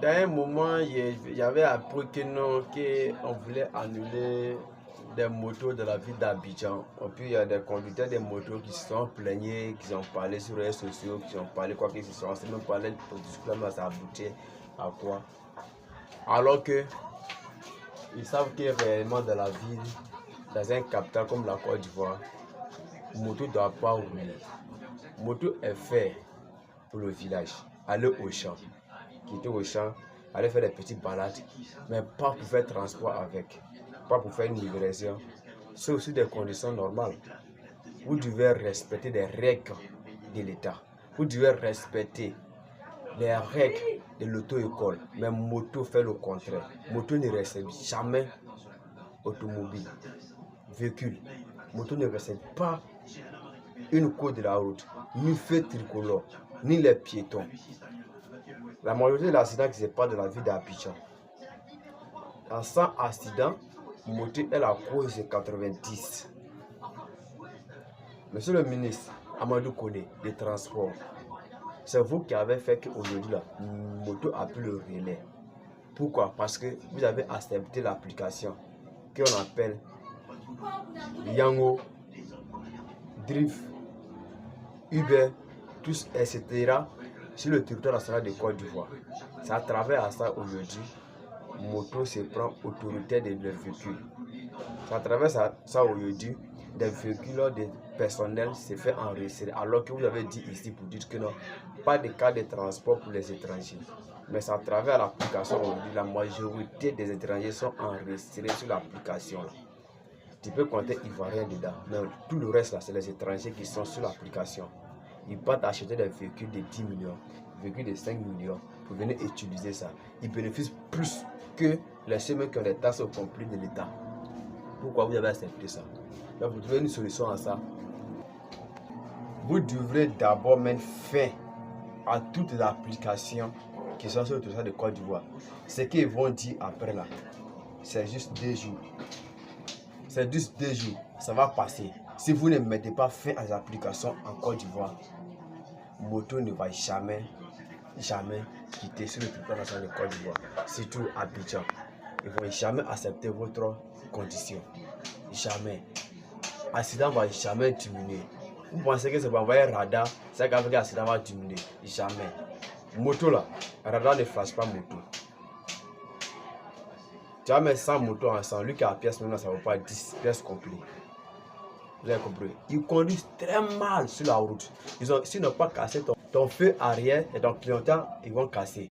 Dans un moment, il y avait appris qu'on voulait annuler des motos de la ville d'Abidjan. Et puis il y a des conducteurs de motos qui se sont plaignés, qui ont parlé sur les réseaux sociaux, qui ont parlé quoi que ce soit. On ne sait même pas pour discuter, mais ça a abouti à quoi. Alors que ils savent que réellement dans la ville, dans un capital comme la Côte d'Ivoire, moto ne doit pas rouler. Moto est fait pour le village, aller au champ, quitter au champ, aller faire des petites balades, mais pas pour faire transport avec, pas pour faire une livraison. C'est aussi des conditions normales. Vous devez respecter les règles de l'État. Vous devez respecter les règles de l'auto-école. Mais moto fait le contraire. Moto ne respecte jamais automobile, véhicule. Moto ne respecte pas une code de la route, ni feu tricolore, ni les piétons. La majorité des accidents qui se passent dans la ville d'Abidjan. En 100 accidents, moto est la cause de 90. Monsieur le ministre Amadou Kone des Transports, c'est vous qui avez fait qu'aujourd'hui la moto a pris le relais. Pourquoi? Parce que vous avez accepté l'application qu'on appelle Yango, Drift, Uber, tous, etc. sur le territoire national de Côte d'Ivoire. C'est à travers ça aujourd'hui, moto se prend autorité de leurs véhicules. C'est à travers ça aujourd'hui, des véhicules de personnel se fait enregistrer. Alors que vous avez dit ici pour dire que non, pas de cas de transport pour les étrangers. Mais c'est à travers l'application aujourd'hui, la majorité des étrangers sont enregistrés sur l'application. Tu peux compter Ivoiriens dedans, mais tout le reste là, c'est les étrangers qui sont sur l'application. Ils partent acheter des véhicules de 10 millions, des véhicules de 5 millions pour venir utiliser ça. Ils bénéficient plus que les chemins qui ont des taxes au complet de l'État. Pourquoi vous avez accepté ça? Donc vous trouvez une solution à ça. Vous devrez d'abord mettre fin à toutes les applications qui sont sur le territoire de Côte d'Ivoire. Ce qu'ils vont dire après là, c'est juste 2 jours. C'est juste 2 jours, ça va passer. Si vous ne mettez pas fin à les applications en Côte d'Ivoire, moto ne va jamais quitter sur le territoire national de Côte d'Ivoire, surtout à Abidjan. Ils ne vont jamais accepter votre condition. Jamais. L'accident ne va jamais diminuer. Vous pensez que c'est pour envoyer un radar, c'est qu'avec l'accident va diminuer. Jamais. Moto là, radar ne flash pas moto. Tu vas mettre 100 motos ensemble, lui qui a la pièce maintenant, ça ne vaut pas 10 pièces complètes. Vous avez compris? Ils conduisent très mal sur la route. S'ils n'ont pas cassé ton feu arrière et ton clignotant, ils vont casser.